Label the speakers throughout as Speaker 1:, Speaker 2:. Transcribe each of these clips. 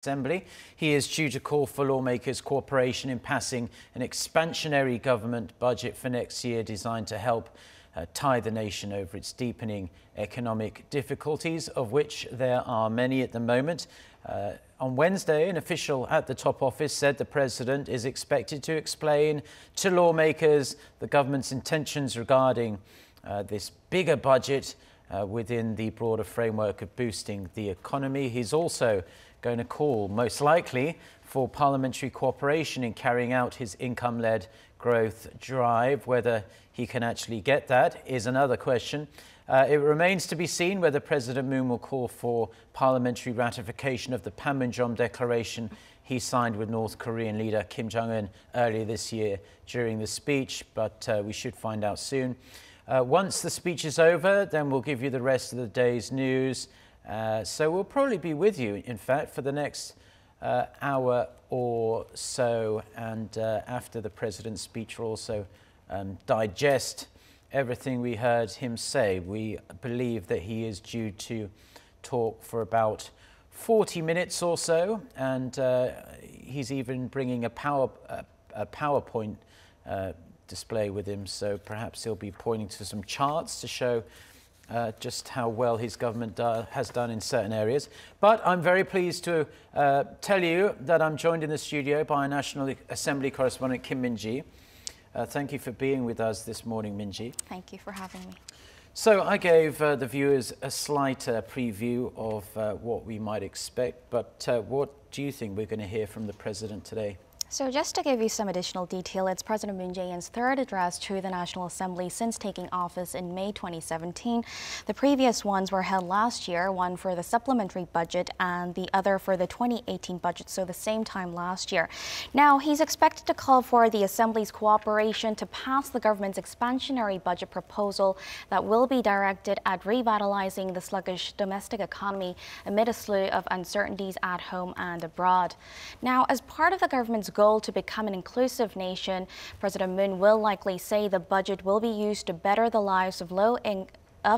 Speaker 1: Assembly. He is due to call for lawmakers' cooperation in passing an expansionary government budget for next year designed to help tide the nation over its deepening economic difficulties, of which there are many at the moment. On Wednesday, an official at the top office said the president is expected to explain to lawmakers the government's intentions regarding this bigger budget within the broader framework of boosting the economy. He's also going to call, most likely, for parliamentary cooperation in carrying out his income-led growth drive. Whether he can actually get that is another question. It remains to be seen whether President Moon will call for parliamentary ratification of the Panmunjom Declaration he signed with North Korean leader Kim Jong-un earlier this year during the speech, but we should find out soon. Once the speech is over, then we'll give you the rest of the day's news. So we'll probably be with you, in fact, for the next hour or so. And after the president's speech, we'll also digest everything we heard him say. We believe that he is due to talk for about 40 minutes or so. And he's even bringing a PowerPoint display with him. So perhaps he'll be pointing to some charts to show just how well his government has done in certain areas. But I'm very pleased to tell you that I'm joined in the studio by National Assembly correspondent Kim Min-ji. Thank you for being with us this morning, Min-ji.
Speaker 2: Thank you for having me.
Speaker 1: So I gave the viewers a slight preview of what we might expect, but what do you think we're going to hear from the president today?
Speaker 2: So just to give you some additional detail, it's President Moon Jae-in's third address to the National Assembly since taking office in May 2017. The previous ones were held last year, one for the supplementary budget and the other for the 2018 budget, so the same time last year. Now, he's expected to call for the Assembly's cooperation to pass the government's expansionary budget proposal that will be directed at revitalizing the sluggish domestic economy amid a slew of uncertainties at home and abroad. Now, as part of the government's goal to become an inclusive nation, President Moon will likely say the budget will be used to better the lives of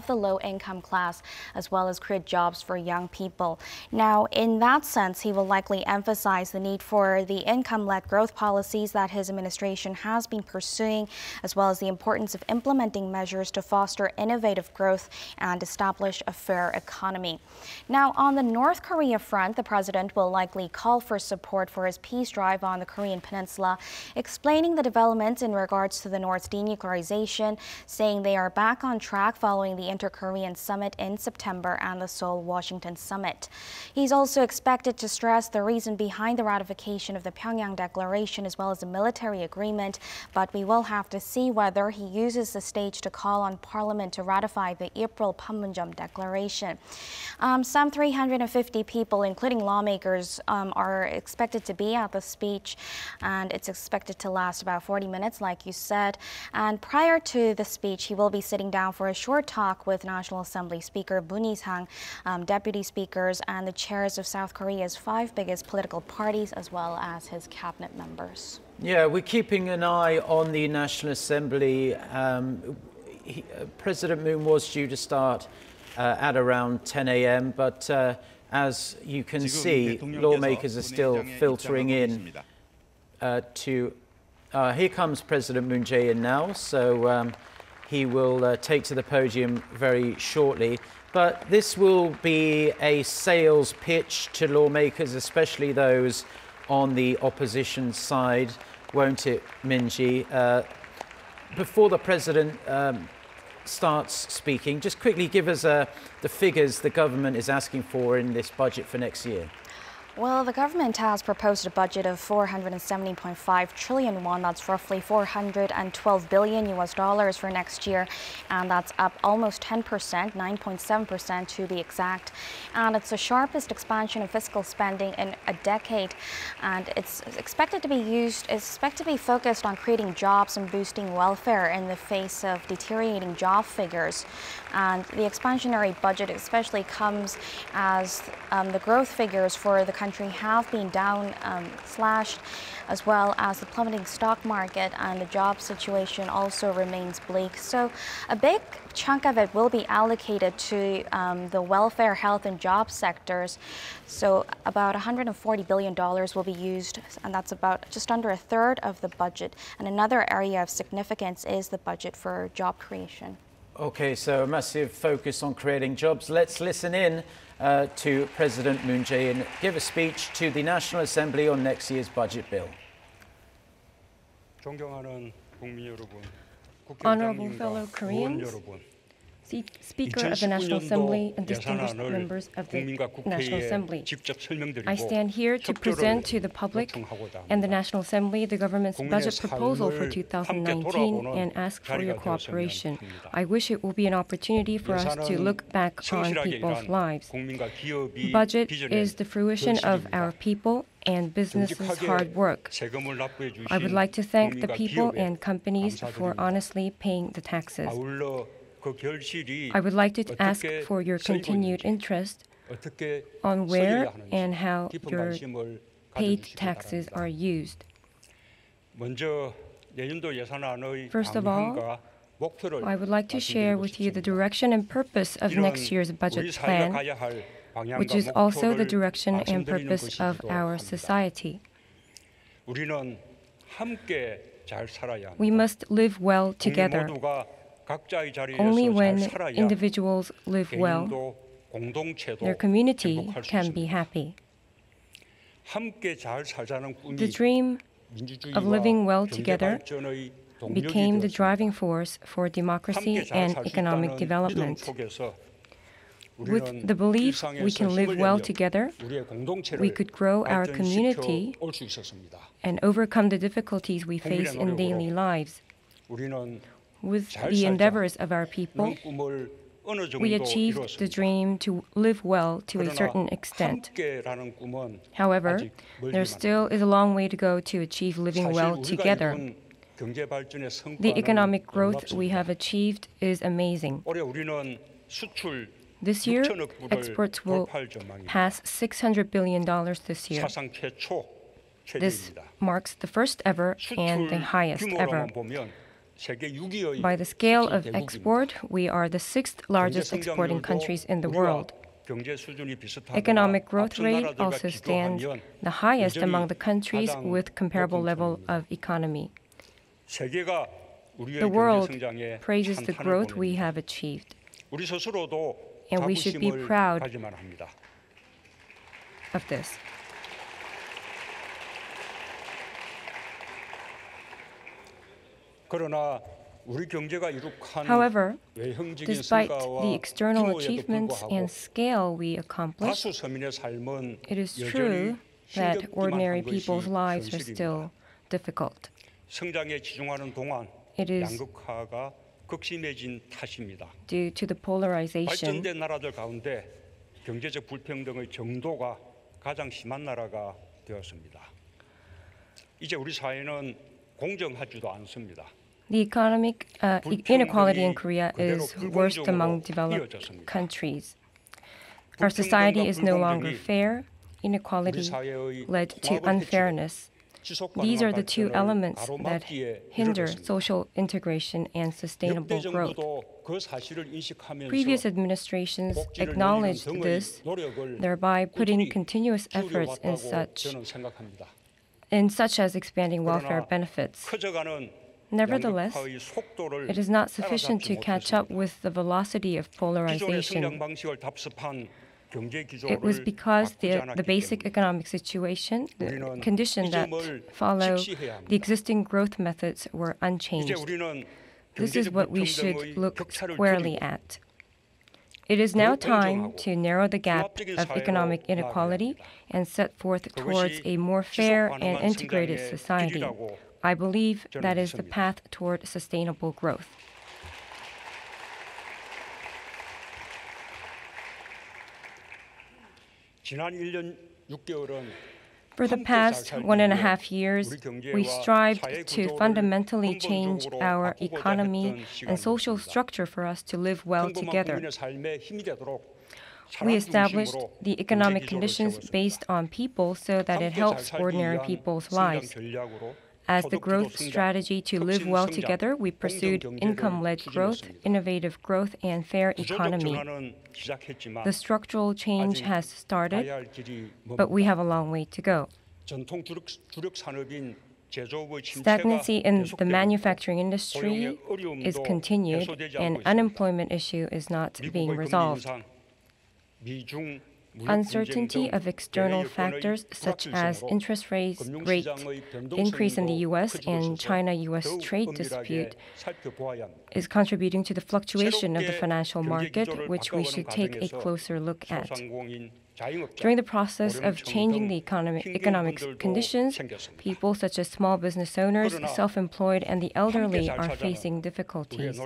Speaker 2: the low-income class, as well as create jobs for young people. Now, in that sense, he will likely emphasize the need for the income-led growth policies that his administration has been pursuing, as well as the importance of implementing measures to foster innovative growth and establish a fair economy. Now, on the North Korea front, the president will likely call for support for his peace drive on the Korean peninsula, explaining the developments in regards to the North's denuclearization, saying they are back on track following the Inter-Korean Summit in September and the Seoul-Washington Summit. He's also expected to stress the reason behind the ratification of the Pyongyang Declaration as well as the military agreement, but we will have to see whether he uses the stage to call on Parliament to ratify the April Panmunjom Declaration. Some 350 people, including lawmakers, are expected to be at the speech, and it's expected to last about 40 minutes, like you said. And prior to the speech, he will be sitting down for a short talk with National Assembly Speaker Moon Hee-sang, deputy speakers, and the chairs of South Korea's 5 biggest political parties, as well as his cabinet members.
Speaker 1: Yeah, we're keeping an eye on the National Assembly. President Moon was due to start at around 10 a.m., but as you can see, lawmakers are still filtering in here comes President Moon Jae-in now, so he will take to the podium very shortly. But this will be a sales pitch to lawmakers, especially those on the opposition side, won't it, Min-ji? Before the president starts speaking, just quickly give us the figures the government is asking for in this budget for next year.
Speaker 2: Well, the government has proposed a budget of 470.5 trillion won. That's roughly $412 billion US for next year, and that's up almost 10%, 9.7% to be exact. And it's the sharpest expansion of fiscal spending in a decade, and it's expected to be focused on creating jobs and boosting welfare in the face of deteriorating job figures. And the expansionary budget especially comes as the growth figures for the country have been slashed, as well as the plummeting stock market, and the job situation also remains bleak. So a big chunk of it will be allocated to the welfare, health and job sectors. So about $140 billion will be used, and that's about just under a third of the budget. And another area of significance is the budget for job creation.
Speaker 1: Okay, so a massive focus on creating jobs. Let's listen in to President Moon Jae-in give a speech to the National Assembly on next year's budget bill.
Speaker 3: Honorable fellow Koreans, Speaker of the National Assembly and distinguished members of the National Assembly, I stand here to present to the public and the National Assembly the government's budget proposal for 2019 and ask for your cooperation. I wish it will be an opportunity for us to look back on people's lives. The budget is the fruition of our people and businesses' hard work. I would like to thank the people and companies for honestly paying the taxes. I would like to ask for your continued interest on where and how your paid taxes are used. First of all, I would like to share with you the direction and purpose of next year's budget plan, which is also the direction and purpose of our society. We must live well together. Only when individuals live well, their community can be happy. The dream of living well together became the driving force for democracy and economic development. With the belief we can live well together, we could grow our community and overcome the difficulties we face in daily lives. With the endeavors of our people, we achieved the dream to live well to a certain extent. However, there still is a long way to go to achieve living well together. The economic growth we have achieved is amazing. This year, exports will pass $600 billion this year. This marks the first ever and the highest ever. By the scale of export, we are the sixth largest exporting countries in the world. Economic growth rate also stands the highest among the countries with comparable level of economy. The world praises the growth we have achieved, and we should be proud of this. However, despite the external achievements and scale we accomplished, it is true that ordinary people's lives are still difficult. It is due to the polarization the economic inequality in Korea is worst among developed countries. Our society is no longer fair. Inequality led to unfairness. These are the two elements that hinder social integration and sustainable growth. Previous administrations acknowledged this, thereby putting continuous efforts in such as expanding welfare benefits. Nevertheless, it is not sufficient to catch up with the velocity of polarization. It was because the basic economic situation, the conditions that follow the existing growth methods were unchanged. This is what we should look squarely at. It is now time to narrow the gap of economic inequality and set forth towards a more fair and integrated society. I believe that is the path toward sustainable growth. For the past 1.5 years, we strived to fundamentally change our economy and social structure for us to live well together. We established the economic conditions based on people so that it helps ordinary people's lives. As the growth strategy to live well together, we pursued income-led growth, innovative growth, and fair economy. The structural change has started, but we have a long way to go. Stagnancy in the manufacturing industry is continued, and unemployment issue is not being resolved. Uncertainty of external factors such as interest rate increase in the U.S. and China-U.S. trade dispute is contributing to the fluctuation of the financial market, which we should take a closer look at. During the process of changing the economic conditions, people such as small business owners, self-employed, and the elderly are facing difficulties.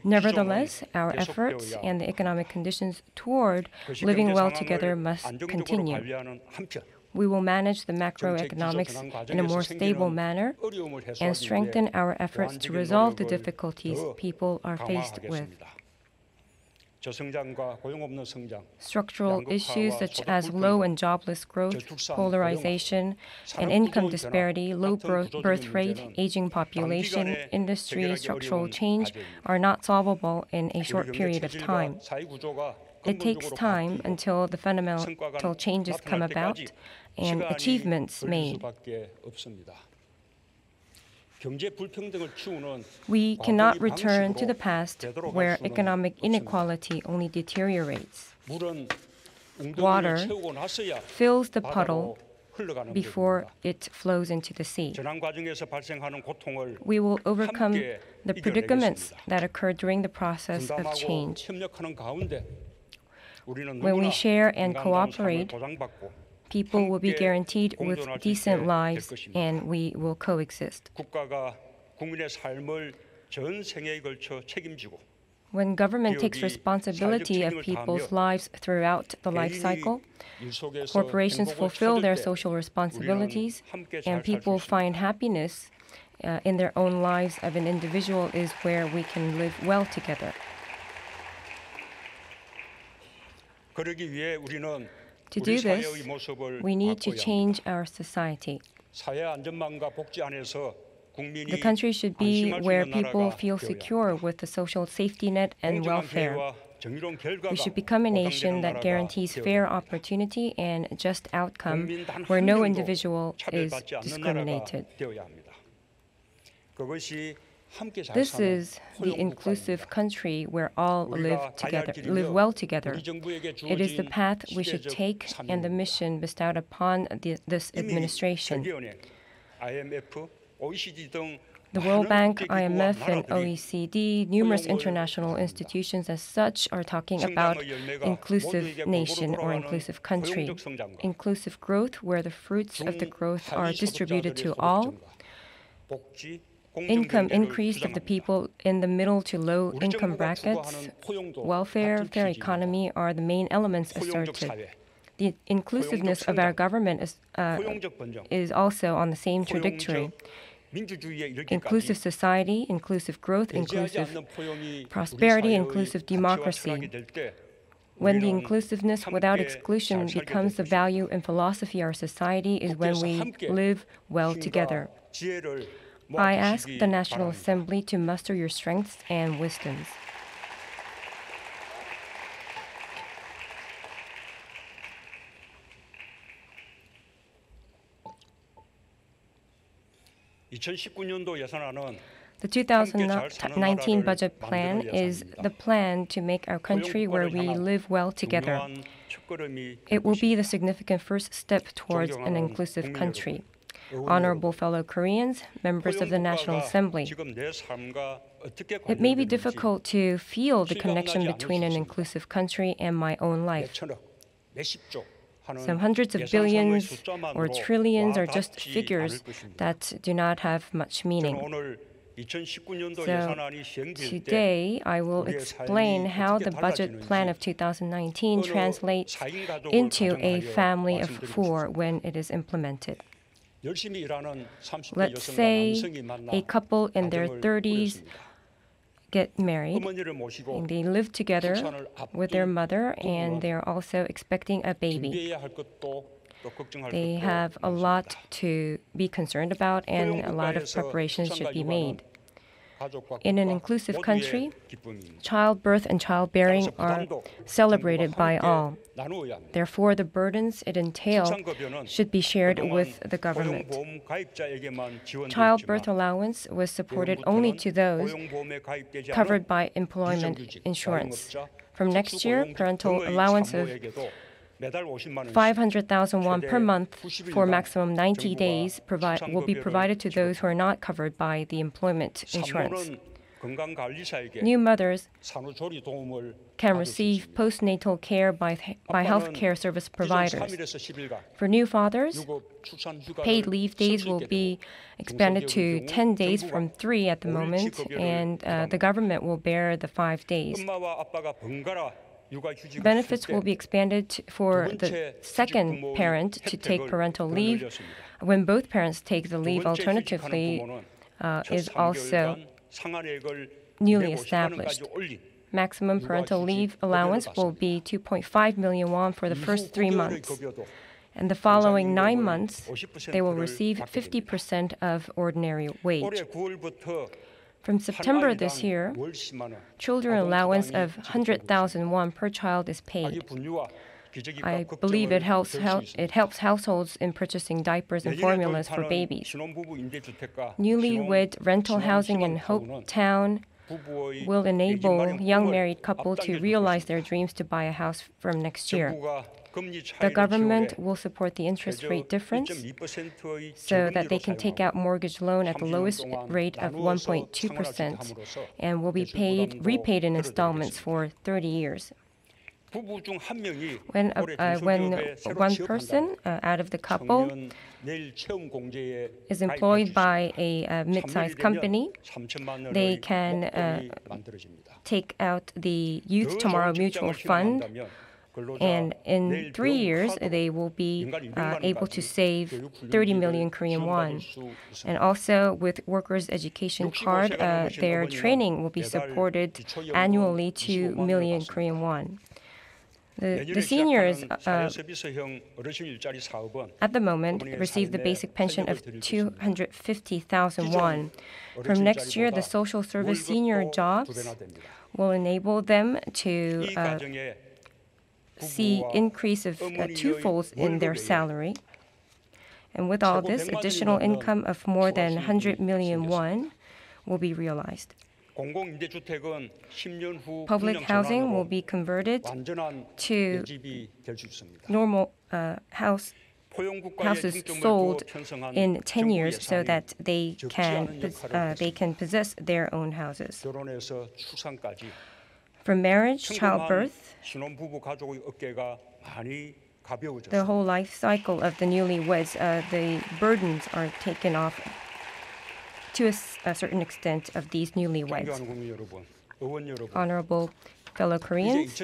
Speaker 3: Nevertheless, our efforts and the economic conditions toward living well together must continue. We will manage the macroeconomics in a more stable manner and strengthen our efforts to resolve the difficulties people are faced with. Structural issues such as low and jobless growth, polarization, and income disparity, low birth rate, aging population, industry structural change are not solvable in a short period of time. It takes time until the fundamental changes come about and achievements made. We cannot return to the past where economic inequality only deteriorates. Water fills the puddle before it flows into the sea. We will overcome the predicaments that occur during the process of change. When we share and cooperate, people will be guaranteed with decent lives, and we will coexist. When government takes responsibility of people's lives throughout the life cycle, corporations fulfill their social responsibilities, and people find happiness in their own lives of an individual is where we can live well together. To do this, we need to change our society. The country should be where people feel secure with the social safety net and welfare. We should become a nation that guarantees fair opportunity and just outcome, where no individual is discriminated. This is the inclusive country where all live well together. It is the path we should take and the mission bestowed upon this administration. The World Bank, IMF, and OECD, numerous international institutions as such, are talking about inclusive nation or inclusive country. Inclusive growth, where the fruits of the growth are distributed to all. Income increase of the people in the middle to low income brackets, welfare, fair economy are the main elements asserted. The inclusiveness of our government is also on the same trajectory. Inclusive society, inclusive growth, inclusive prosperity, inclusive democracy. When the inclusiveness without exclusion becomes the value and philosophy of our society is when we live well together. I ask the National Assembly to muster your strengths and wisdoms. The 2019 budget plan is the plan to make our country where we live well together. It will be the significant first step towards an inclusive country. Honorable fellow Koreans, members of the National Assembly, it may be difficult to feel the connection between an inclusive country and my own life. Some hundreds of billions or trillions are just figures that do not have much meaning. So today, I will explain how the budget plan of 2019 translates into a family of four when it is implemented. Let's say a couple in their 30s get married, and they live together with their mother, and they're also expecting a baby. They have a lot to be concerned about, and a lot of preparations should be made. In an inclusive country, childbirth and childbearing are celebrated by all. Therefore, the burdens it entails should be shared with the government. Childbirth allowance was supported only to those covered by employment insurance. From next year, parental allowance of 500,000 won per month for maximum 90 days will be provided to those who are not covered by the employment insurance. New mothers can receive postnatal care by healthcare service providers. For new fathers, paid leave days will be expanded to 10 days from 3 at the moment, and the government will bear the 5 days. Benefits will be expanded for the second parent to take parental leave when both parents take the leave. Alternatively, is also newly established. Maximum parental leave allowance will be 2.5 million won for the first 3 months. And the following 9 months, they will receive 50% of ordinary wage. From September this year, children allowance of 100,000 won per child is paid. I believe it helps households in purchasing diapers and formulas for babies. Newlywed rental housing in Hope Town will enable young married couples to realize their dreams to buy a house from next year. The government will support the interest rate difference so that they can take out mortgage loan at the lowest rate of 1.2% and will be repaid in installments for 30 years. When one person out of the couple is employed by a mid-sized company, they can take out the Youth Tomorrow Mutual Fund, and in 3 years, they will be able to save 30 million Korean won. And also with workers' education card, their training will be supported annually 2 million Korean won. The seniors at the moment receive the basic pension of 250,000 won. From next year, the social service senior jobs will enable them to see increase of twofolds in their salary. And with all this, additional income of more than 100 million won will be realized. Public housing will be converted to normal houses sold in 10 years so that they can possess their own houses. From marriage, childbirth, the whole life cycle of the newlyweds, the burdens are taken off to a certain extent of these newlyweds. Honorable fellow Koreans,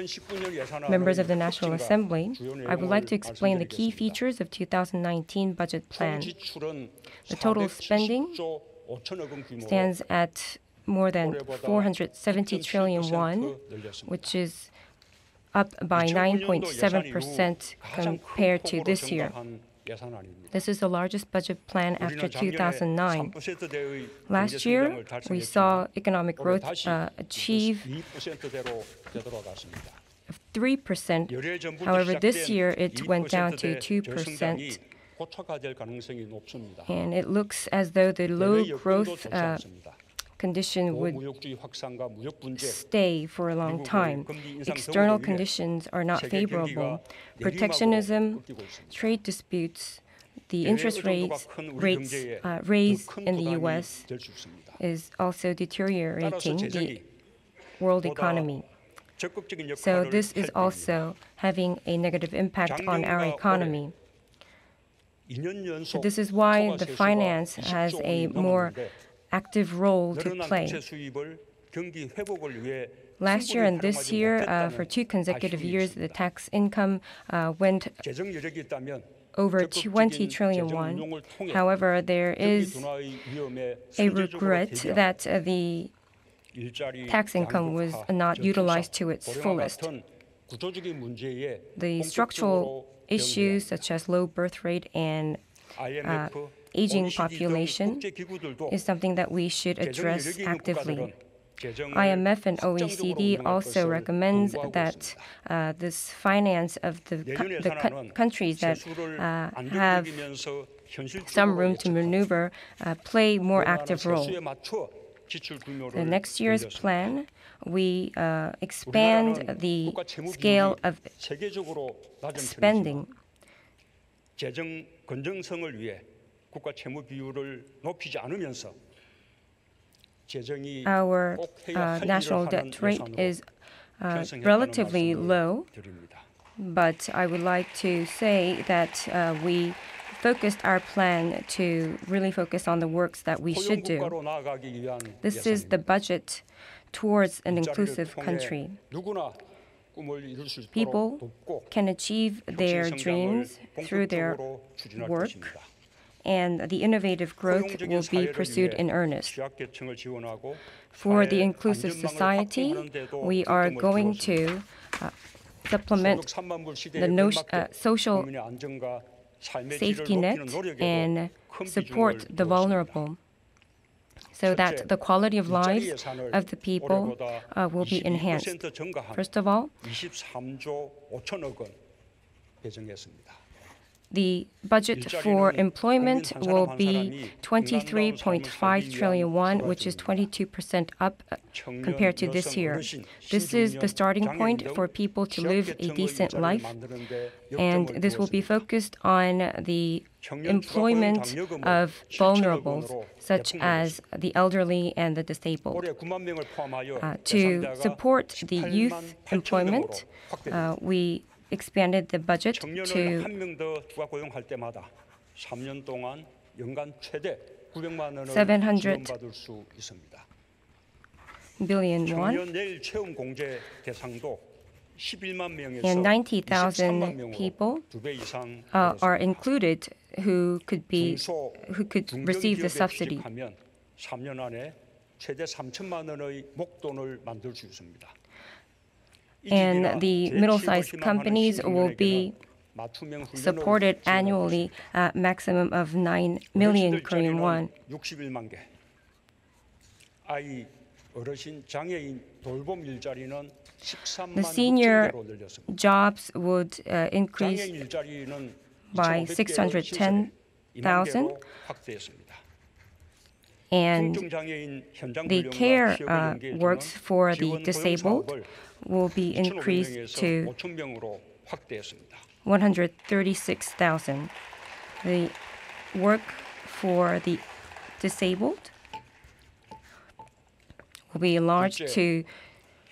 Speaker 3: members of the National Assembly, I would like to explain the key features of 2019 budget plan. The total spending stands at more than 470 trillion won, which is up by 9.7% compared to this year. This is the largest budget plan after 2009. Last year, we saw economic growth achieve 3%. However, this year it went down to 2%. And it looks as though the low growth condition would stay for a long time. External conditions are not favorable. Protectionism, trade disputes, the interest rates raised in the U.S. is also deteriorating the world economy. So this is also having a negative impact on our economy. So this is why the finance has a more active role to play. Last year and this year, for 2 consecutive years, the tax income went over 20 trillion won. However, there is a regret that the tax income was not utilized to its fullest. The structural issues such as low birth rate and aging population is something that we should address actively. IMF and OECD also recommends that this finance of the countries that have some room to maneuver play more active role. The next year's plan, we expand the scale of spending. Our national debt rate is relatively low, but I would like to say that we focused our plan to really focus on the works that we should do. This is the budget towards an inclusive country. People can achieve their dreams through their work, and the innovative growth will be pursued in earnest. For the inclusive society, we are going to supplement the social safety net and support the vulnerable so that the quality of lives of the people will be enhanced. First of all, the budget for employment will be 23.5 trillion won, which is 22% up compared to this year. This is the starting point for people to live a decent life, and this will be focused on the employment of vulnerables, such as the elderly and the disabled. To support the youth employment, we expanded the budget to 700 billion won, and 90,000 people are included who could receive the subsidy. And the middle-sized companies will be supported annually at maximum of 9 million Korean won. The senior jobs would increase by 610,000, and the care works for the disabled will be increased to 136,000. The work for the disabled will be enlarged to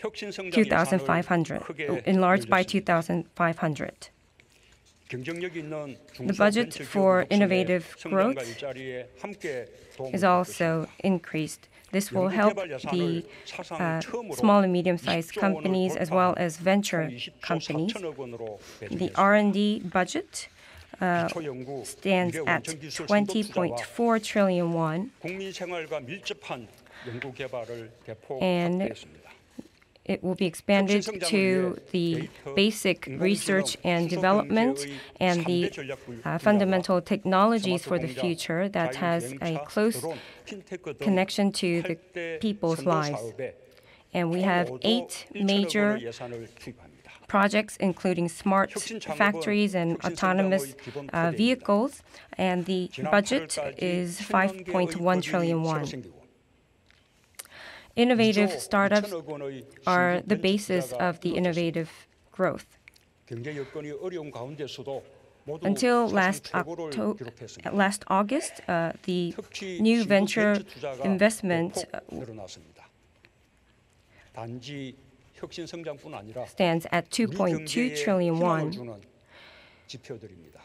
Speaker 3: 2,500, enlarged by 2,500. The budget for innovative growth is also increased. This will help the small and medium-sized companies as well as venture companies. The R&D budget stands at 20.4 trillion won, and it will be expanded to the basic research and development and the fundamental technologies for the future that has a close connection to the people's lives. And we have 8 major projects, including smart factories and autonomous vehicles, and the budget is 5.1 trillion won. Innovative startups are the basis of the innovative growth. Until last August, the new venture investment stands at 2.2 trillion won.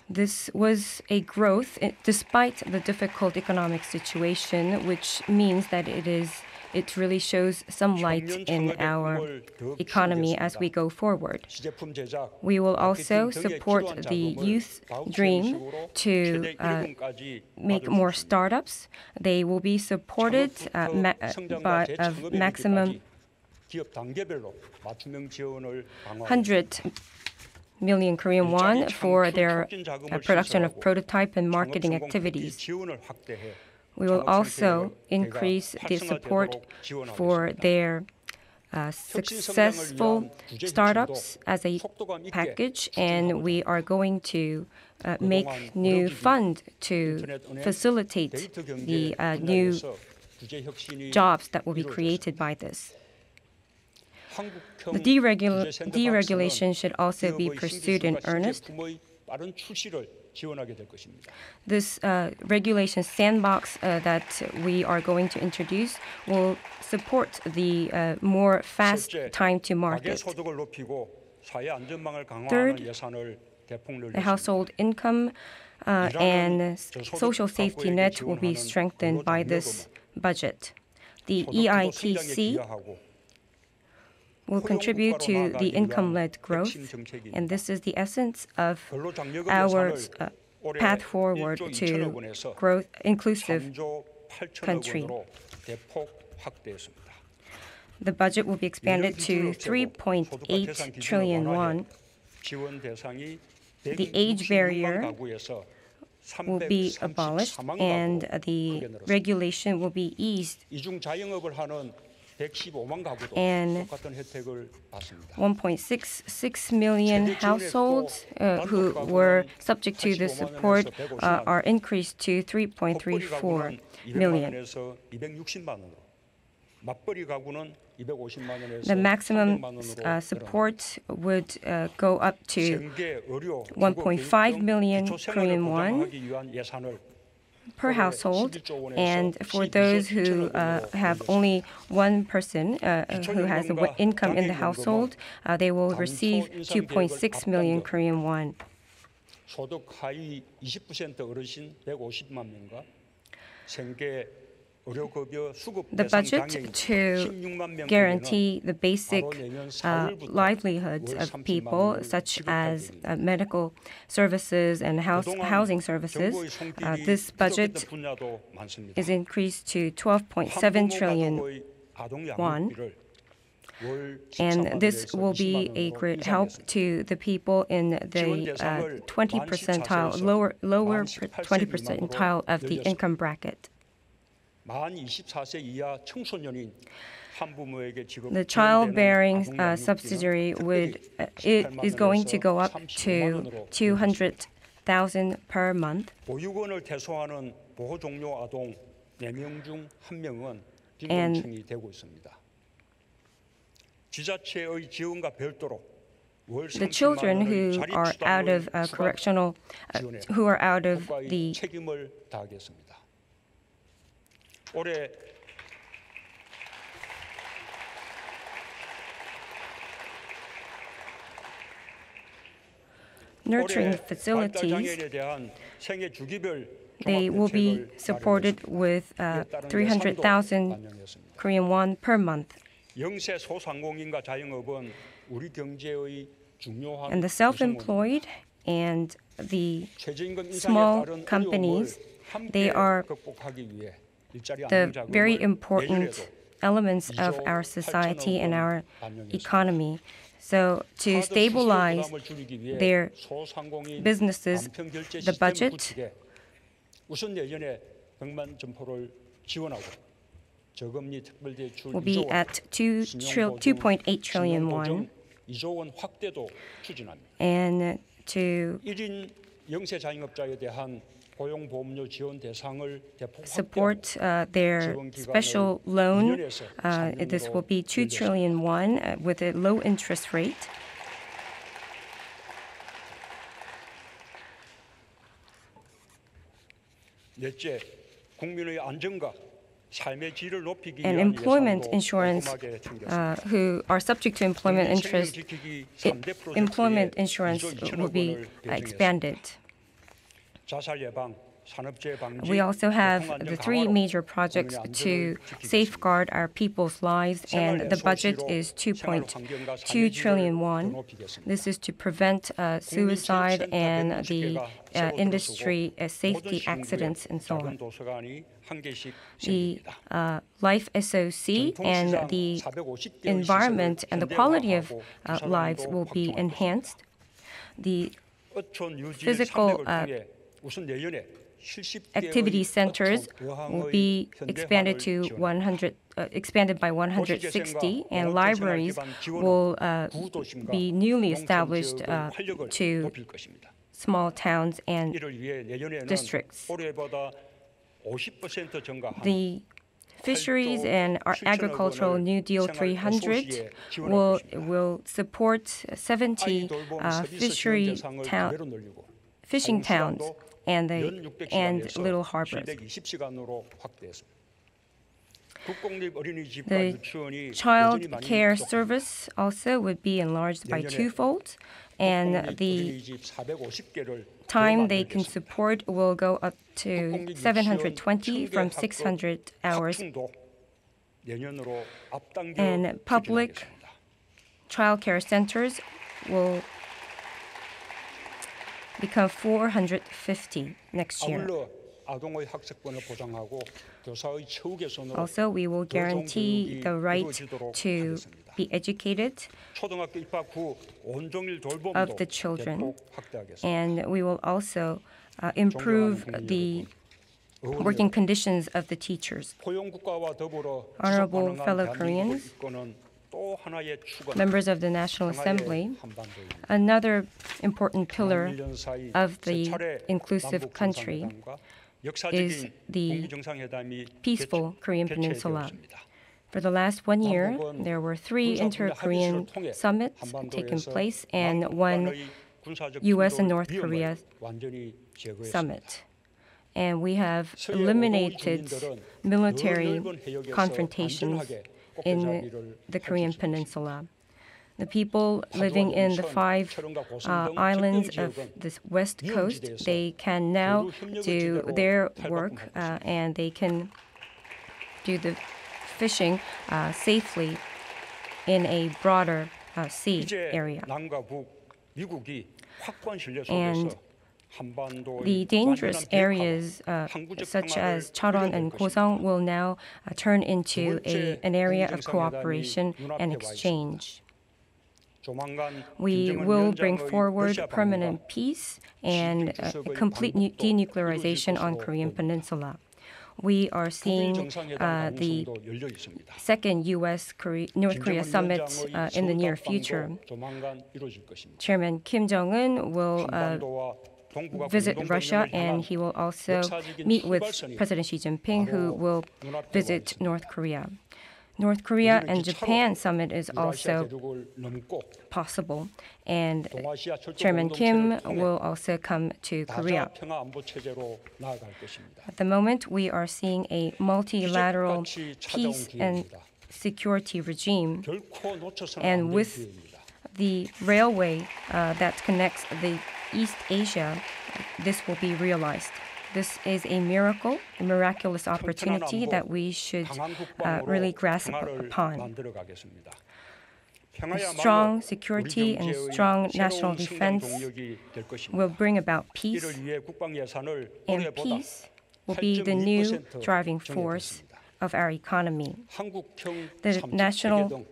Speaker 3: This was a growth despite the difficult economic situation, which means that it is it really shows some light in our economy as we go forward. We will also support the youth dream to make more startups. They will be supported of maximum 100 million Korean won for their production of prototype and marketing activities. We will also increase the support for their successful startups as a package, and we are going to make new fund to facilitate the new jobs that will be created by this. The deregulation should also be pursued in earnest. This regulation sandbox that we are going to introduce will support the more fast time to market. Third, the household income and social safety net will be strengthened by this budget. The EITC will contribute to the income-led growth, and this is the essence of our path forward to growth inclusive country. The budget will be expanded to 3.8 trillion won. The age barrier will be abolished, and the regulation will be eased. And 1.66 million households who were subject to this support are increased to 3.34 million. The maximum support would go up to 1.5 million Korean won per household, and for those who have only one person who has an income in the household, they will receive 2.6 million Korean won. The budget to guarantee the basic livelihoods of people, such as medical services and housing services, this budget is increased to 12.7 trillion won. And this will be a great help to the people in the 20 percentile, lower 20 percentile of the income bracket. The childbearing subsidy is going to go up to 200,000 per month. And the children who are out of who are out of the nurturing facilities, they will be supported with 300,000 Korean won per month. And the self-employed and the small companies, they are the very important elements of our society and our economy. So to stabilize their businesses, the budget will be at 2.8 trillion won. And to support their special loan, this will be 2 trillion won with a low interest rate. And employment insurance, who are subject to employment insurance will be expanded. We also have the three major projects to safeguard our people's lives, and the budget is 2.2 trillion won. This is to prevent suicide and the industry safety accidents and so on. The Life SOC and the environment and the quality of lives will be enhanced. The physical activity centers will be expanded by 160, and libraries will be newly established to small towns and districts. The Fisheries and Agricultural New Deal 300 will support 70 fishing towns and little harbors. The child care service also would be enlarged by twofold, and the time they can support will go up to 720 from 600 hours. And public child care centers will become 450 next year. Also, we will guarantee the right to be educated of the children, and we will also improve the working conditions of the teachers. Honorable fellow Koreans, members of the National Assembly, another important pillar of the inclusive country is the peaceful Korean Peninsula. For the last 1 year, there were 3 inter-Korean summits taking place and 1 U.S. and North Korea summit. And we have eliminated military confrontations in the Korean Peninsula. The people living in the 5 islands of the west coast, they can now do their work and they can do the fishing safely in a broader sea area. And the dangerous areas such as Cheoron and Gosong will now turn into an area of cooperation and exchange. We will bring forward permanent peace and complete denuclearization on Korean Peninsula. We are seeing the second U.S.-North Korea summit in the near future. Chairman Kim Jong-un will visit Russia, and he will also meet with President Xi Jinping, who will visit North Korea. North Korea and Japan summit is also possible, and Chairman Kim will also come to Korea. At the moment, we are seeing a multilateral peace and security regime, and with the railway that connects the East Asia, this will be realized. This is a miracle, a miraculous opportunity that we should really grasp upon. A strong security and strong national defense will bring about peace, and peace will be the new driving force of our economy. The national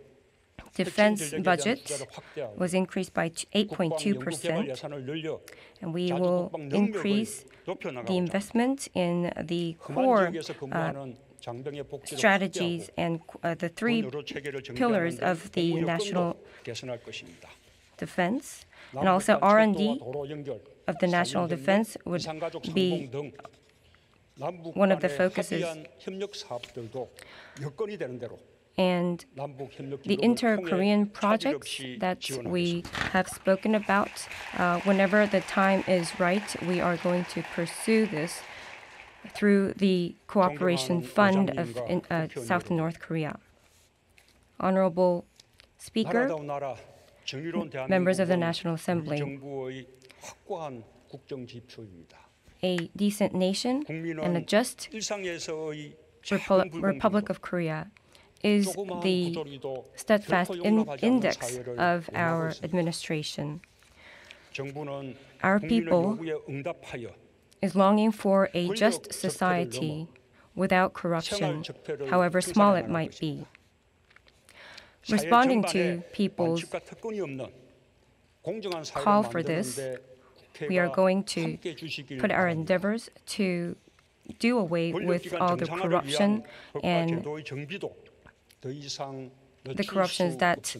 Speaker 3: defense budget was increased by 8.2%, and we will increase the investment in the core strategies and the 3 pillars of the national defense, and also R&D of the national defense would be one of the focuses. And the inter-Korean projects that we have spoken about, whenever the time is right, we are going to pursue this through the Cooperation Fund of South and North Korea. Honorable Speaker, members of the National Assembly, a decent nation and a just Republic of Korea is the steadfast index of our administration. Our people is longing for a just society without corruption, however small it might be. Responding to people's call for this, we are going to put our endeavors to do away with all the corruption and the corruptions that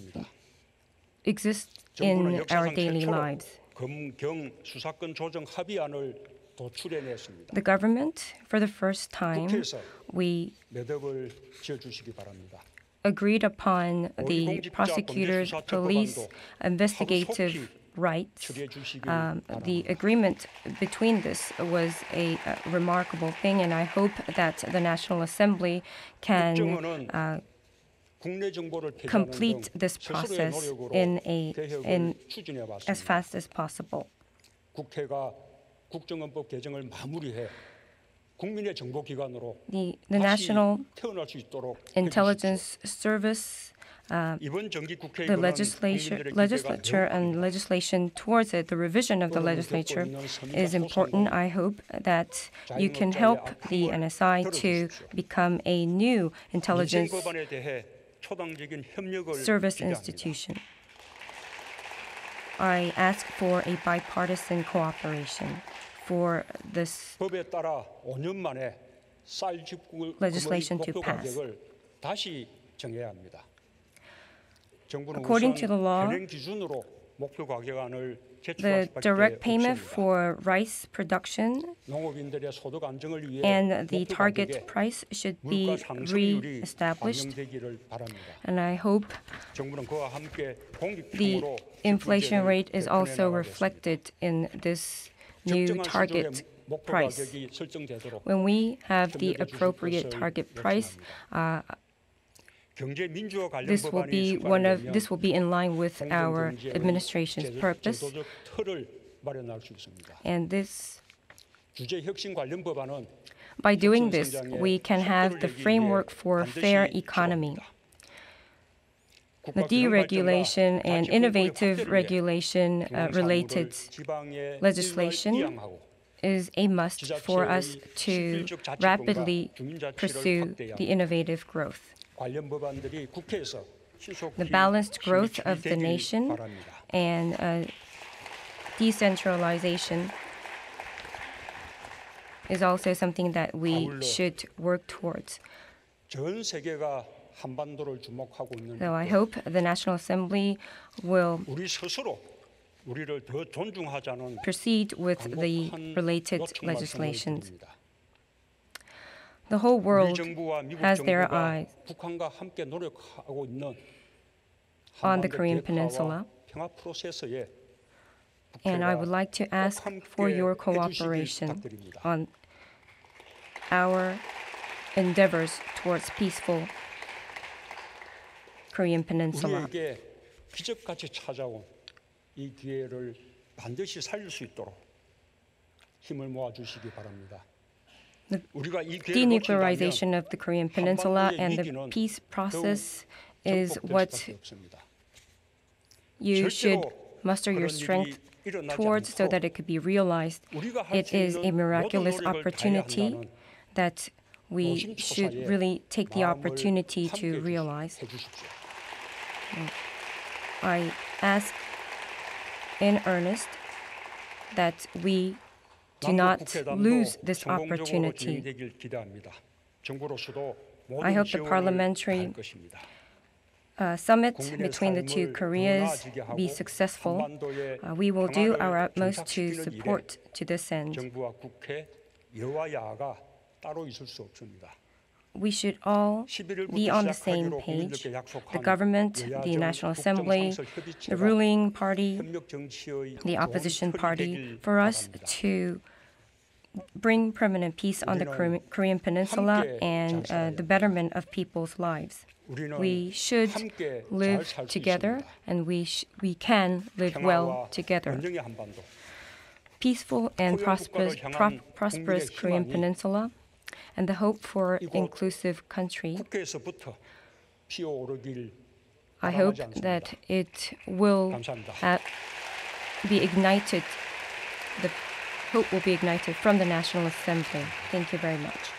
Speaker 3: exist in our daily lives. The government, for the first time, we agreed upon the prosecutors, police, investigative rights. The agreement between this was a remarkable thing, and I hope that the National Assembly can complete this process in as fast as possible. The National Intelligence Service, the legislature and legislation towards it, the revision of the legislature is important. I hope that you can help the NSI to become a new intelligence service institution. I ask for a bipartisan cooperation for this legislation to pass. According to the law, the direct payment for rice production and the target price should be re-established. And I hope the inflation rate is also reflected in this new target price. When we have the appropriate target price, this will be in line with our administration's purpose. And by doing this, we can have the framework for a fair economy. The deregulation and innovative regulation related legislation is a must for us to rapidly pursue the innovative growth. The balanced growth of the nation and decentralization is also something that we should work towards. So I hope the National Assembly will proceed with the related legislations. The whole world has their eyes on the Korean Peninsula, and I would like to ask for your cooperation on our endeavors towards peaceful Korean Peninsula. The denuclearization of the Korean Peninsula and the peace process is what you should muster your strength towards so that it could be realized. It is a miraculous opportunity that we should really take the opportunity to realize. I ask in earnest that we do not lose this opportunity. I hope the parliamentary summit between the two Koreas be successful. We will do our utmost to support to this end. We should all be on the same page. The government, the National Assembly, the ruling party, the opposition party, for us to bring permanent peace on the Korean Peninsula and the betterment of people's lives. We should live together, and we can live well together. peaceful and prosperous Korean Peninsula, and the hope for inclusive country. I hope that it will be ignited, the hope will be ignited from the National Assembly. Thank you very much.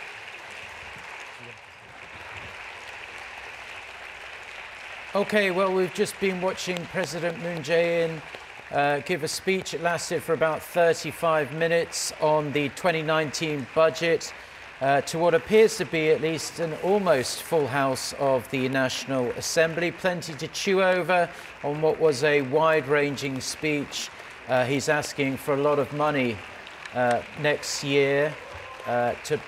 Speaker 1: Okay, well, we've just been watching President Moon Jae-in give a speech. It lasted for about 35 minutes on the 2019 budget to what appears to be at least an almost full house of the National Assembly. Plenty to chew over on what was a wide-ranging speech. He's asking for a lot of money next year to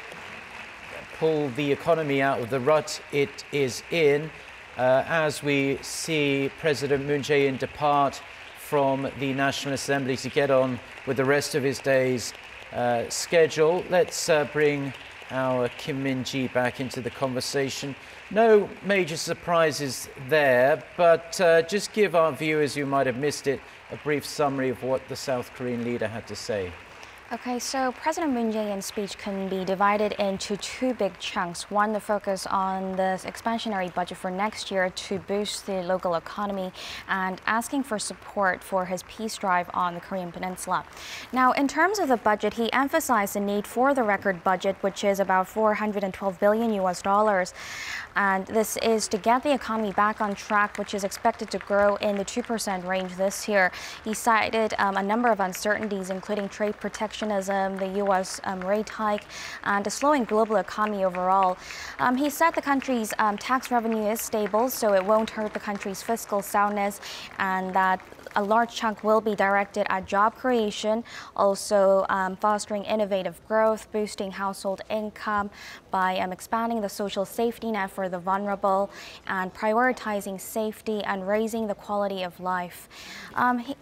Speaker 1: pull the economy out of the rut it is in. As we see President Moon Jae-in depart from the National Assembly to get on with the rest of his day's schedule, let's bring our Kim Min-ji back into the conversation. No major surprises there, but just give our viewers who might have missed it a brief summary of what the South Korean leader had to say.
Speaker 2: Okay, so President Moon Jae-in's speech can be divided into two big chunks. One, the focus on the expansionary budget for next year to boost the local economy and asking for support for his peace drive on the Korean Peninsula. Now, in terms of the budget, he emphasized the need for the record budget, which is about $412 billion US. And this is to get the economy back on track, which is expected to grow in the 2% range this year. He cited a number of uncertainties, including trade protectionism, the U.S. rate hike, and a slowing global economy overall. He said the country's tax revenue is stable, so it won't hurt the country's fiscal soundness, and that a large chunk will be directed at job creation, also fostering innovative growth, boosting household income by expanding the social safety net for the vulnerable, and prioritizing safety and raising the quality of life.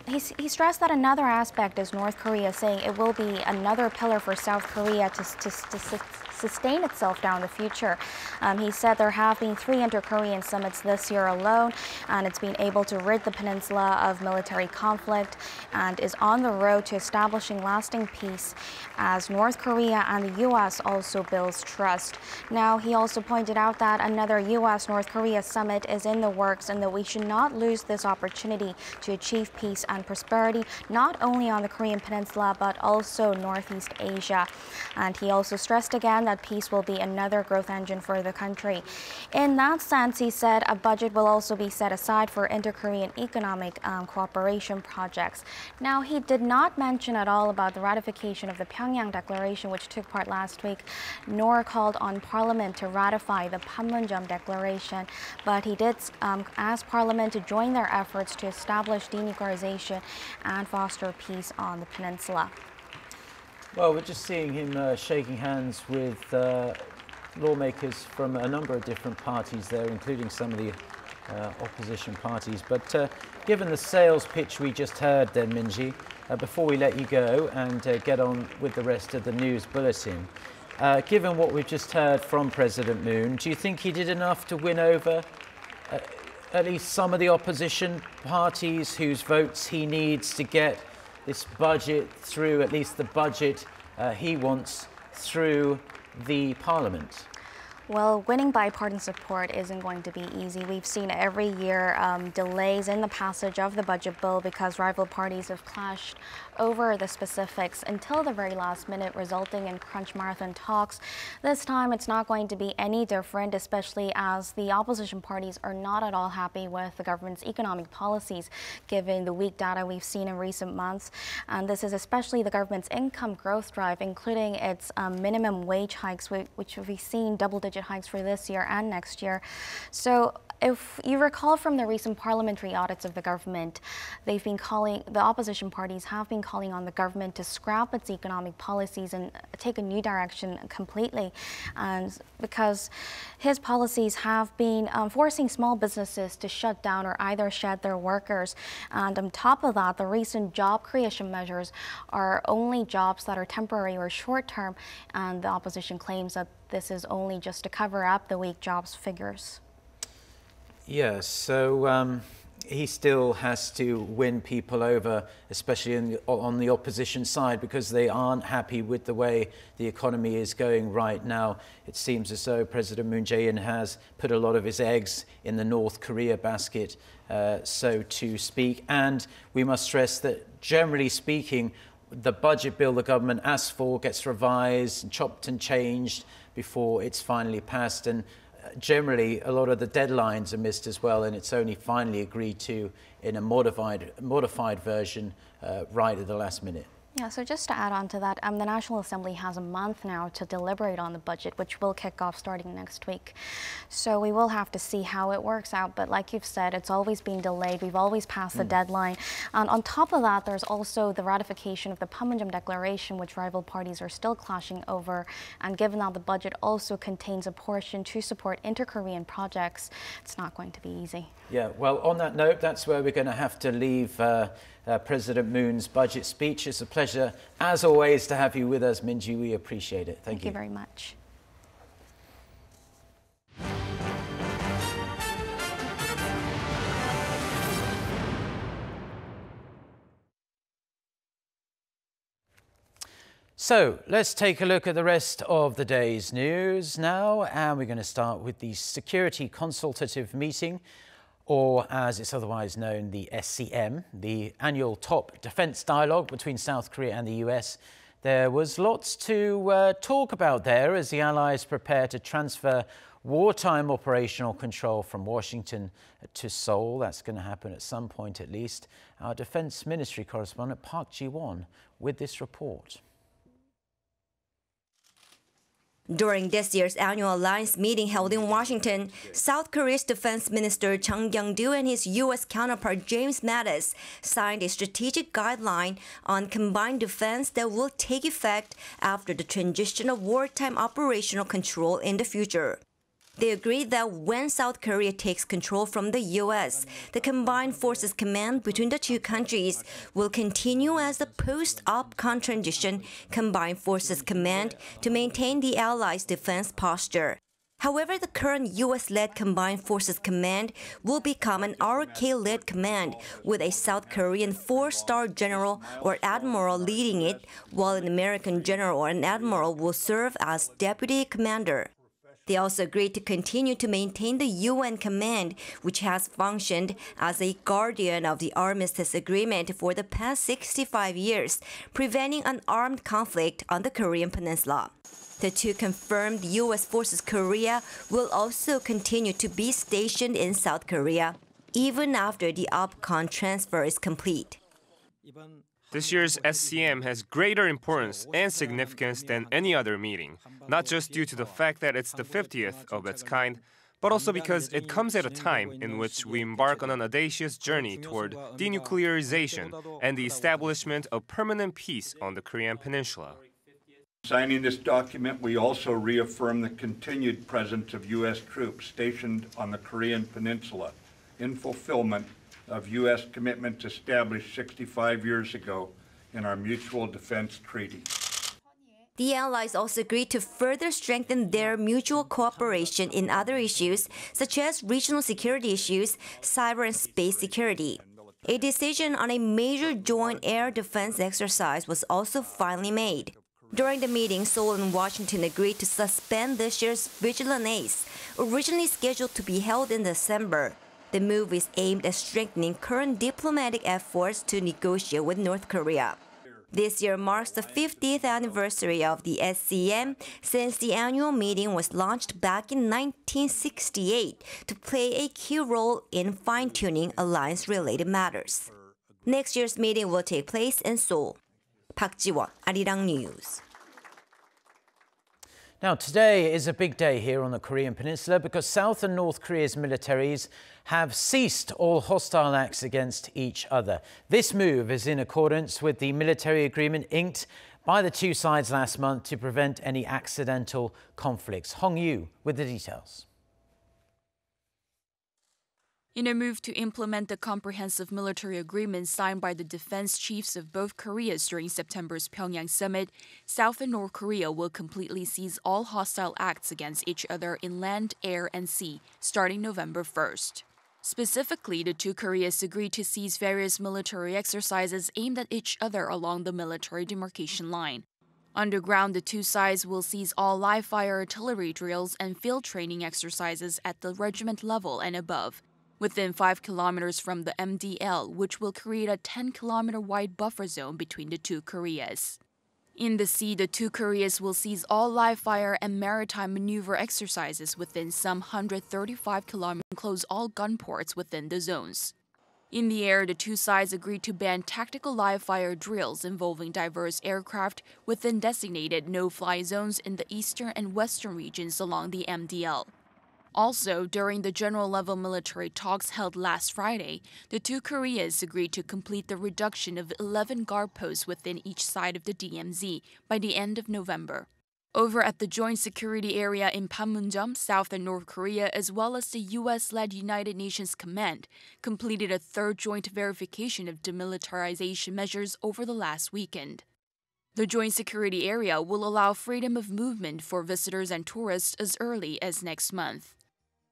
Speaker 2: He stressed that another aspect is North Korea, saying it will be another pillar for South Korea to sustain itself down the future. He said there have been 3 inter-Korean summits this year alone, and it's been able to rid the peninsula of military conflict and is on the road to establishing lasting peace as North Korea and the U.S. also builds trust. Now, he also pointed out that another U.S.-North Korea summit is in the works and that we should not lose this opportunity to achieve peace and prosperity, not only on the Korean Peninsula, but also Northeast Asia. And he also stressed again that peace will be another growth engine for the country. In that sense, he said a budget will also be set aside for inter-Korean economic cooperation projects. Now, he did not mention at all about the ratification of the Pyongyang Declaration, which took part last week, nor called on Parliament to ratify the Panmunjom Declaration, but he did ask Parliament to join their efforts to establish denuclearization and foster peace on the peninsula.
Speaker 1: Well, we're just seeing him shaking hands with lawmakers from a number of different parties there, including some of the opposition parties. But given the sales pitch we just heard then, Min-ji, before we let you go and get on with the rest of the news bulletin, given what we've just heard from President Moon, do you think he did enough to win over at least some of the opposition parties whose votes he needs to get this budget through, at least the budget he wants, through the Parliament?
Speaker 2: Well, winning bipartisan support isn't going to be easy. We've seen every year delays in the passage of the budget bill because rival parties have clashed over the specifics until the very last minute, resulting in crunch marathon talks. This time, it's not going to be any different, especially as the opposition parties are not at all happy with the government's economic policies, given the weak data we've seen in recent months. And this is especially the government's income growth drive, including its minimum wage hikes, which we've seen double-digit hikes for this year and next year. So if you recall from the recent parliamentary audits of the government, they've been calling, the opposition parties have been calling on the government to scrap its economic policies and take a new direction completely. And because his policies have been forcing small businesses to shut down or either shed their workers. And on top of that, the recent job creation measures are only jobs that are temporary or short term. And the opposition claims that this is only just to cover up the weak jobs figures.
Speaker 1: Yes, so he still has to win people over, especially on the opposition side, because they aren't happy with the way the economy is going right now. It seems as though President Moon Jae-in has put a lot of his eggs in the North Korea basket, so to speak. And we must stress that, generally speaking, the budget bill the government asks for gets revised and chopped and changed before it's finally passed. And generally, a lot of the deadlines are missed as well, and it's only finally agreed to in a modified version right at the last minute.
Speaker 2: Yeah, so just to add on to that, the National Assembly has a month now to deliberate on the budget, which will kick off starting next week. So we will have to see how it works out. But like you've said, it's always been delayed. We've always passed the deadline. And on top of that, there's also the ratification of the Panmunjom Declaration, which rival parties are still clashing over. And given that the budget also contains a portion to support inter-Korean projects, it's not going to be easy.
Speaker 1: Yeah, well, on that note, that's where we're going to have to leave President Moon's budget speech. It's a pleasure, as always, to have you with us, Minji. We appreciate it. Thank you.
Speaker 2: Thank you very much.
Speaker 1: So let's take a look at the rest of the day's news now, and we're going to start with the Security Consultative Meeting, or as it's otherwise known, the SCM, the annual top defense dialogue between South Korea and the US. There was lots to talk about there as the allies prepare to transfer wartime operational control from Washington to Seoul. That's going to happen at some point at least. Our Defense Ministry correspondent Park Ji-won with this report.
Speaker 4: During this year's annual alliance meeting held in Washington, South Korea's Defense Minister Chung Kyung-do and his U.S. counterpart James Mattis signed a strategic guideline on combined defense that will take effect after the transition of wartime operational control in the future. They agreed that when South Korea takes control from the U.S., the Combined Forces Command between the two countries will continue as the post-OPCON transition Combined Forces Command to maintain the Allies' defense posture. However, the current U.S.-led Combined Forces Command will become an ROK-led command with a South Korean four-star general or admiral leading it, while an American general or an admiral will serve as deputy commander. They also agreed to continue to maintain the UN command, which has functioned as a guardian of the armistice agreement for the past 65 years, preventing an armed conflict on the Korean peninsula. The two confirmed U.S. Forces Korea will also continue to be stationed in South Korea, even after the OPCON transfer is complete.
Speaker 5: This year's SCM has greater importance and significance than any other meeting, not just due to the fact that it's the 50th of its kind, but also because it comes at a time in which we embark on an audacious journey toward denuclearization and the establishment of permanent peace on the Korean peninsula.
Speaker 6: Signing this document, we also reaffirm the continued presence of U.S. troops stationed on the Korean peninsula in fulfillment of U.S. commitments established 65 years ago in our Mutual Defense Treaty.
Speaker 4: The allies also agreed to further strengthen their mutual cooperation in other issues, such as regional security issues, cyber and space security. A decision on a major joint air defense exercise was also finally made. During the meeting, Seoul and Washington agreed to suspend this year's Vigilant Ace, originally scheduled to be held in December. The move is aimed at strengthening current diplomatic efforts to negotiate with North Korea. This year marks the 50th anniversary of the SCM, since the annual meeting was launched back in 1968 to play a key role in fine-tuning alliance-related matters. Next year's meeting will take place in Seoul. Park Ji-won, Arirang News.
Speaker 1: Now, today is a big day here on the Korean Peninsula because South and North Korea's militaries have ceased all hostile acts against each other. This move is in accordance with the military agreement inked by the two sides last month to prevent any accidental conflicts. Hong Yoo with the details.
Speaker 7: In a move to implement the comprehensive military agreement signed by the defense chiefs of both Koreas during September's Pyongyang summit, South and North Korea will completely cease all hostile acts against each other in land, air, and sea starting November 1st. Specifically, the two Koreas agreed to cease various military exercises aimed at each other along the military demarcation line. Underground, the two sides will cease all live-fire artillery drills and field training exercises at the regiment level and above, within 5 kilometers from the MDL, which will create a 10-kilometer-wide buffer zone between the two Koreas. In the sea, the two Koreas will cease all live-fire and maritime maneuver exercises within some 135 kilometers and close all gun ports within the zones. In the air, the two sides agreed to ban tactical live-fire drills involving diverse aircraft within designated no-fly zones in the eastern and western regions along the MDL. Also, during the general-level military talks held last Friday, the two Koreas agreed to complete the reduction of 11 guard posts within each side of the DMZ by the end of November. Over at the Joint Security Area in Panmunjom, South and North Korea, as well as the U.S.-led United Nations Command, completed a third joint verification of demilitarization measures over the last weekend. The Joint Security Area will allow freedom of movement for visitors and tourists as early as next month.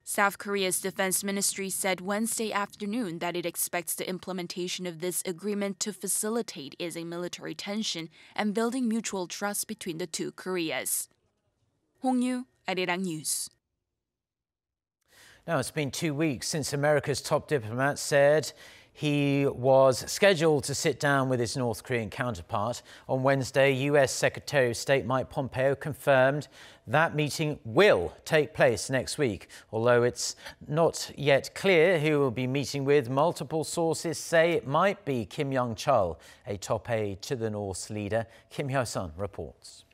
Speaker 7: South Korea's Defense Ministry said Wednesday afternoon that it expects the implementation of this agreement to facilitate easing military tension and building mutual trust between the two Koreas. Hong Yu, Arirang News.
Speaker 1: Now, it's been 2 weeks since America's top diplomat said he was scheduled to sit down with his North Korean counterpart. On Wednesday, U.S. Secretary of State Mike Pompeo confirmed that meeting will take place next week. Although it's not yet clear who will be meeting with, multiple sources say it might be Kim Young-chul, a top aide to the North's leader. Kim Hyo-sun reports.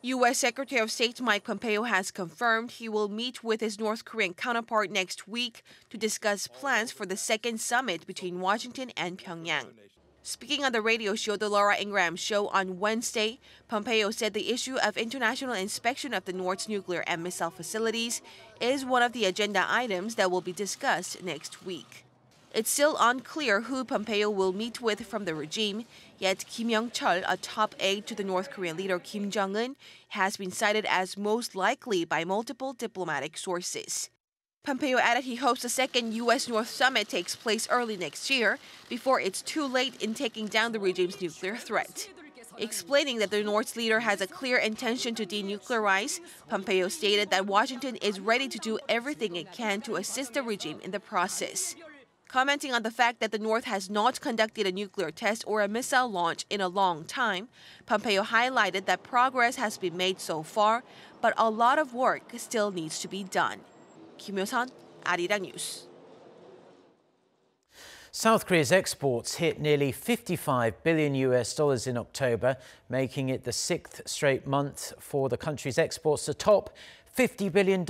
Speaker 8: U.S. Secretary of State Mike Pompeo has confirmed he will meet with his North Korean counterpart next week to discuss plans for the second summit between Washington and Pyongyang. Speaking on the radio show The Laura Ingraham Show on Wednesday, Pompeo said the issue of international inspection of the North's nuclear and missile facilities is one of the agenda items that will be discussed next week. It's still unclear who Pompeo will meet with from the regime, yet Kim Young-chul, a top aide to the North Korean leader Kim Jong-un, has been cited as most likely by multiple diplomatic sources. Pompeo added he hopes the second U.S.-North summit takes place early next year, before it's too late in taking down the regime's nuclear threat. Explaining that the North's leader has a clear intention to denuclearize, Pompeo stated that Washington is ready to do everything it can to assist the regime in the process. Commenting on the fact that the North has not conducted a nuclear test or a missile launch in a long time, Pompeo highlighted that progress has been made so far, but a lot of work still needs to be done. Kim Hyo-sun, Arirang News.
Speaker 1: South Korea's exports hit nearly $55 billion in October, making it the 6th straight month for the country's exports to top $50 billion.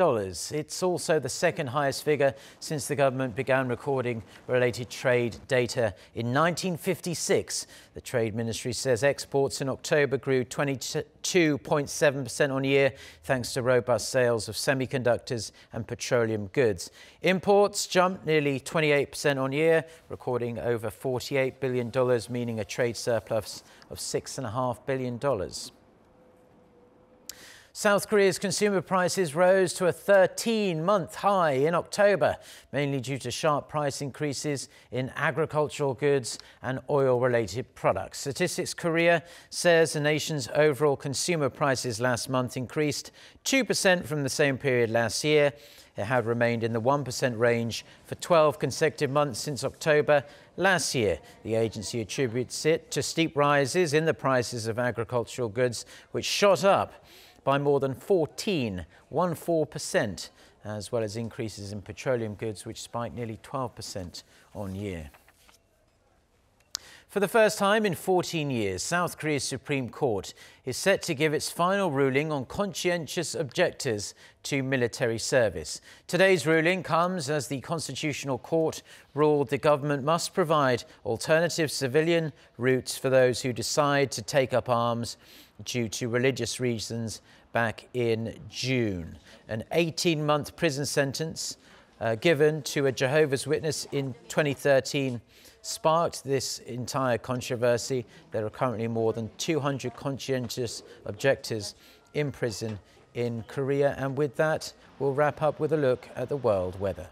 Speaker 1: It's also the second highest figure since the government began recording related trade data in 1956. The Trade Ministry says exports in October grew 22.7% on year, thanks to robust sales of semiconductors and petroleum goods. Imports jumped nearly 28% on year, recording over $48 billion, meaning a trade surplus of $6.5 billion. South Korea's consumer prices rose to a 13-month high in October, mainly due to sharp price increases in agricultural goods and oil-related products. Statistics Korea says the nation's overall consumer prices last month increased 2% from the same period last year. It had remained in the 1% range for 12 consecutive months since October last year. The agency attributes it to steep rises in the prices of agricultural goods, which shot up by more than 14%, as well as increases in petroleum goods, which spiked nearly 12% on year. For the first time in 14 years, South Korea's Supreme Court is set to give its final ruling on conscientious objectors to military service. Today's ruling comes as the Constitutional Court ruled the government must provide alternative civilian routes for those who decide to take up arms due to religious reasons back in June. An 18-month prison sentence given to a Jehovah's Witness in 2013 sparked this entire controversy. There are currently more than 200 conscientious objectors in prison in Korea. And with that, we'll wrap up with a look at the world weather.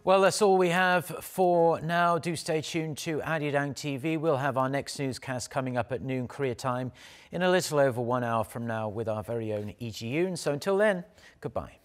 Speaker 1: Well, that's all we have for now. Do stay tuned to Arirang TV. We'll have our next newscast coming up at noon Korea time in a little over 1 hour from now with our very own Lee Ji-yoon. So until then, goodbye.